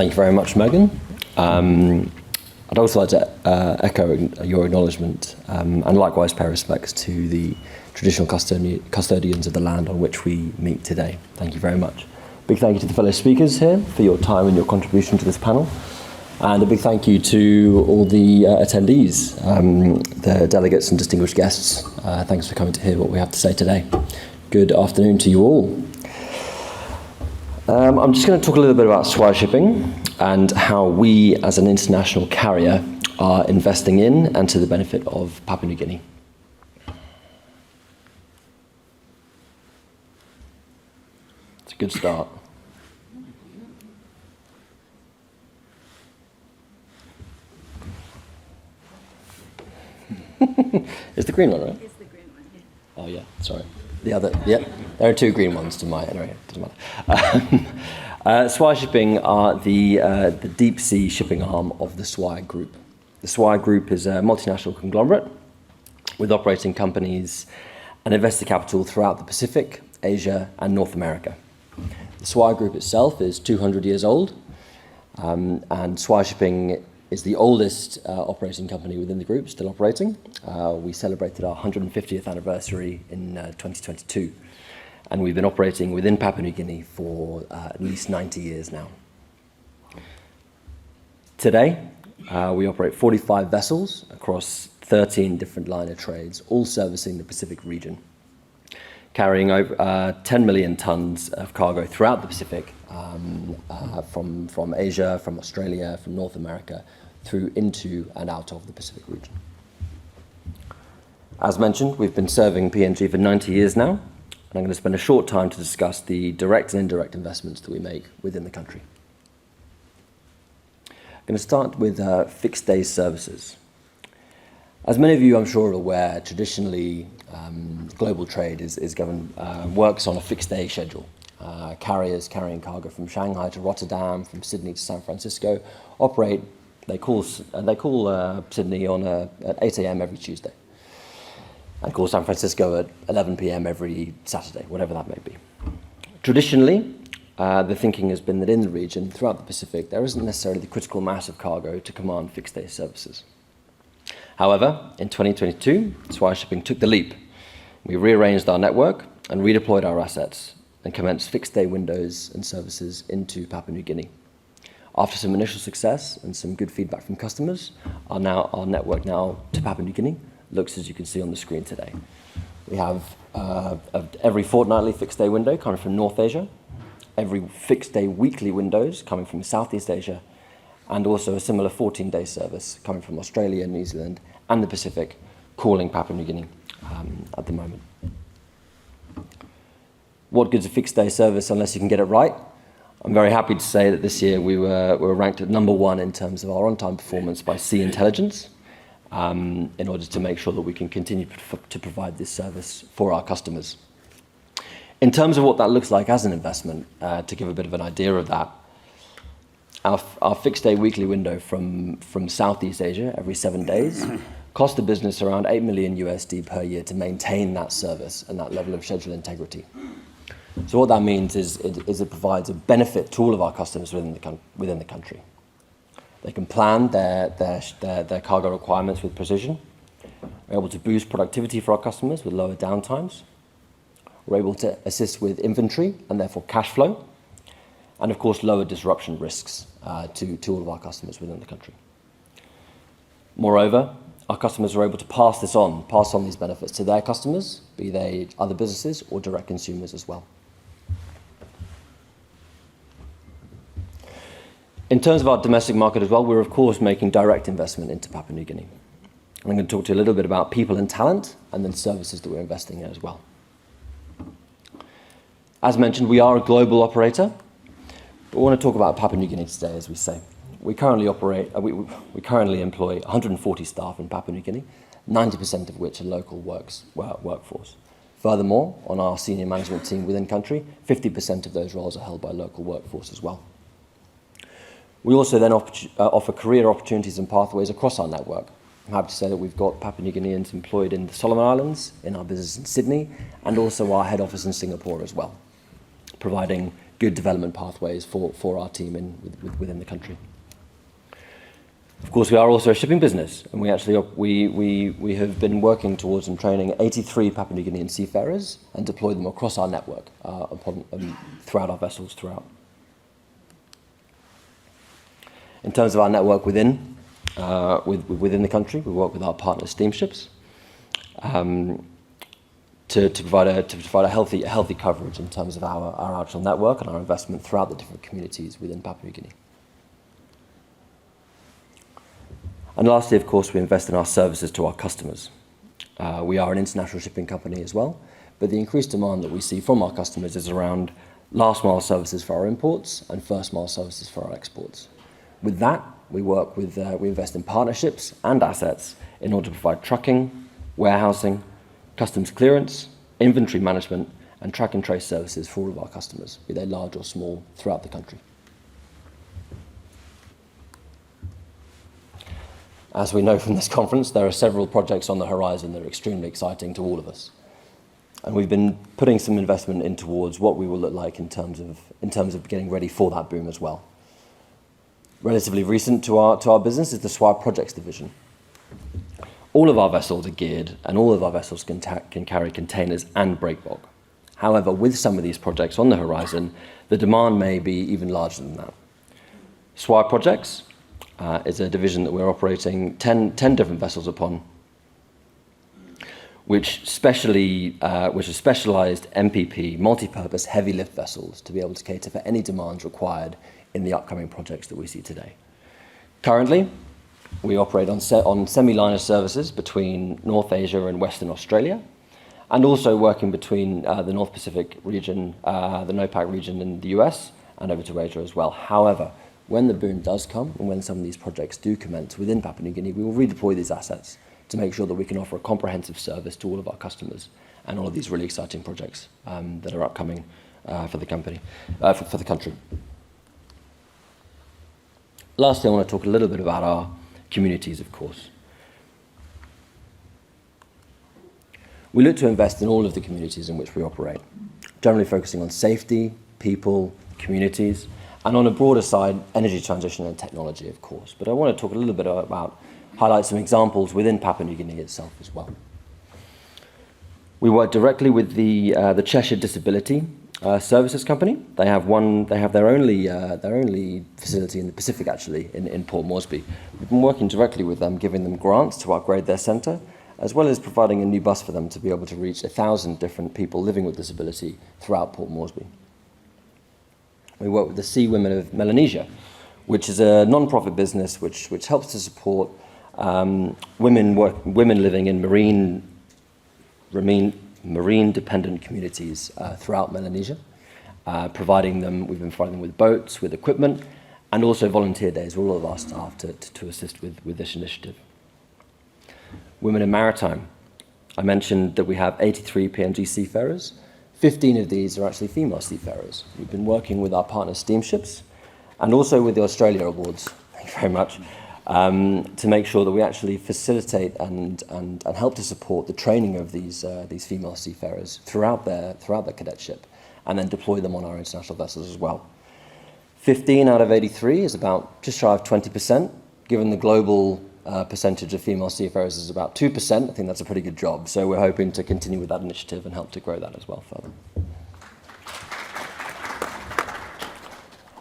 Thank you very much, Megan. I'd also like to echo your acknowledgement and likewise pay respects to the traditional custodians of the land on which we meet today. Thank you very much. Big thank you to the fellow speakers here for your time and your contribution to this panel. And a big thank you to all the attendees, the delegates and distinguished guests. Thanks for coming to hear what we have to say today. Good afternoon to you all. I'm just going to talk a little bit about Swire Shipping and how we, as an international carrier, are investing in and to the benefit of Papua New Guinea. It's a good start. It's the green one, right? It's the green one, yeah. Oh, yeah, sorry. The other, yeah, there are two green ones to my, anyway, it doesn't matter. Swire Shipping are the deep sea shipping arm of the Swire Group. The Swire Group is a multinational conglomerate with operating companies and investor capital throughout the Pacific, Asia, and North America. The Swire Group itself is 200 years old, and Swire Shipping is the oldest operating company within the group, still operating. We celebrated our 150th anniversary in 2022, and we've been operating within Papua New Guinea for at least 90 years now. Today, we operate 45 vessels across 13 different liner trades, all servicing the Pacific region, carrying over 10 million tons of cargo throughout the Pacific, from Asia, from Australia, from North America, through into and out of the Pacific region. As mentioned, we've been serving PNG for 90 years now, and I'm going to spend a short time to discuss the direct and indirect investments that we make within the country. I'm going to start with fixed day services. As many of you, I'm sure, are aware, traditionally global trade is governed, works on a fixed day schedule. Carriers carrying cargo from Shanghai to Rotterdam, from Sydney to San Francisco, operate. They call Sydney on at 8 a.m. every Tuesday, and call San Francisco at 11 p.m. every Saturday, whatever that may be. Traditionally, the thinking has been that in the region, throughout the Pacific, there isn't necessarily the critical mass of cargo to command fixed day services. However, in 2022, Swire Shipping took the leap. We rearranged our network and redeployed our assets and commenced fixed day windows and services into Papua New Guinea. After some initial success and some good feedback from customers, our network now to Papua New Guinea looks as you can see on the screen today. We have every fortnightly fixed day window coming from North Asia, every fixed day weekly windows coming from Southeast Asia, and also a similar 14-day service coming from Australia, New Zealand, and the Pacific, calling Papua New Guinea at the moment. What good's a fixed day service unless you can get it right? I'm very happy to say that this year we were ranked at #1 in terms of our on-time performance by Sea Intelligence, in order to make sure that we can continue to provide this service for our customers. In terms of what that looks like as an investment, to give a bit of an idea of that, our fixed day weekly window from Southeast Asia every 7 days cost the business around $8 million USD per year to maintain that service and that level of schedule integrity. So what that means is it provides a benefit to all of our customers within the country. They can plan their cargo requirements with precision. We're able to boost productivity for our customers with lower downtimes. We're able to assist with inventory and therefore cash flow, and of course lower disruption risks to all of our customers within the country. Moreover, our customers are able to pass on these benefits to their customers, be they other businesses or direct consumers as well. In terms of our domestic market as well, we're of course making direct investment into Papua New Guinea. I'm going to talk to you a little bit about people and talent, and then services that we're investing in as well. As mentioned, we are a global operator, but we want to talk about Papua New Guinea today, as we say. We currently employ 140 staff in Papua New Guinea, 90% of which are local workforce. Furthermore, on our senior management team within country, 50% of those roles are held by local workforce as well. We also then offer career opportunities and pathways across our network. I'm happy to say that we've got Papua New Guineans employed in the Solomon Islands, in our business in Sydney, and also our head office in Singapore as well, providing good development pathways for our team within the country. Of course, we are also a shipping business, and we have been working towards and training 83 Papua New Guinean seafarers and deployed them across our network throughout our vessels throughout. In terms of our network within the country, we work with our partner steamships to provide a healthy coverage in terms of our actual network and our investment throughout the different communities within Papua New Guinea. And lastly, of course, we invest in our services to our customers. We are an international shipping company as well, but the increased demand that we see from our customers is around last mile services for our imports and first mile services for our exports. With that, we invest in partnerships and assets in order to provide trucking, warehousing, customs clearance, inventory management, and track and trace services for all of our customers, be they large or small, throughout the country. As we know from this conference, there are several projects on the horizon that are extremely exciting to all of us. And we've been putting some investment in towards what we will look like in terms of getting ready for that boom as well. Relatively recent to our business is the Swire Projects division. All of our vessels are geared, and all of our vessels can carry containers and break bulk. However, with some of these projects on the horizon, the demand may be even larger than that. Swire Projects is a division that we're operating 10 different vessels upon, which are specialized MPP, multi-purpose heavy lift vessels to be able to cater for any demands required in the upcoming projects that we see today. Currently, we operate on semi-liner services between North Asia and Western Australia, and also working between the North Pacific region, the NOPAC region in the US, and over to Asia as well. However, when the boom does come, and when some of these projects do commence within Papua New Guinea, we will redeploy these assets to make sure that we can offer a comprehensive service to all of our customers and all of these really exciting projects that are upcoming for the country. Lastly, I want to talk a little bit about our communities, of course. We look to invest in all of the communities in which we operate, generally focusing on safety, people, communities, and on a broader side, energy transition and technology, of course. But I want to talk a little bit about, highlight some examples within Papua New Guinea itself as well. We work directly with the Cheshire Disability Services Company. They have their only facility in the Pacific, actually, in Port Moresby. We've been working directly with them, giving them grants to upgrade their centre, as well as providing a new bus for them to be able to reach 1,000 different people living with disability throughout Port Moresby. We work with the Sea Women of Melanesia, which is a non-profit business which helps to support women living in marine-dependent communities throughout Melanesia, we've been providing them with boats, with equipment, and also volunteer days for all of our staff to assist with this initiative. Women in Maritime. I mentioned that we have 83 PNG seafarers. 15 of these are actually female seafarers. We've been working with our partner steamships and also with the Australia Awards, thank you very much, to make sure that we actually facilitate and help to support the training of these female seafarers throughout their cadetship, and then deploy them on our international vessels as well. 15 out of 83 is about just shy of 20%. Given the global percentage of female seafarers is about 2%, I think that's a pretty good job. So we're hoping to continue with that initiative and help to grow that as well further.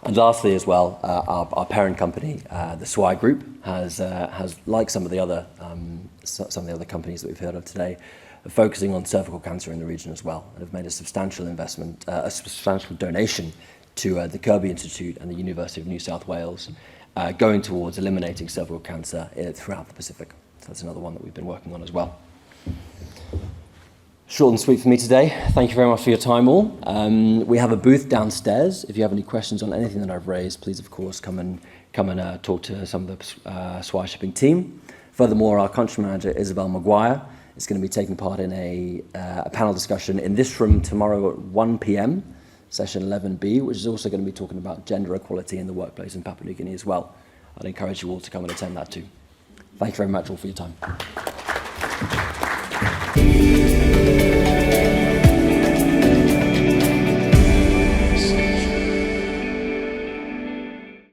And lastly, as well, our parent company, the Swire Group, has like some of the other companies that we've heard of today, focusing on cervical cancer in the region as well, and have made a substantial investment, a substantial donation to the Kirby Institute and the University of New South Wales, going towards eliminating cervical cancer throughout the Pacific. So that's another one that we've been working on as well. Short and sweet for me today. Thank you very much for your time all. We have a booth downstairs. If you have any questions on anything that I've raised, please of course come and talk to some of the Swire Shipping team. Furthermore, our country manager Isabel Maguire is going to be taking part in a panel discussion in this room tomorrow at 1 p.m, session 11B, which is also going to be talking about gender equality in the workplace in Papua New Guinea as well. I'd encourage you all to come and attend that too. Thank you very much all for your time.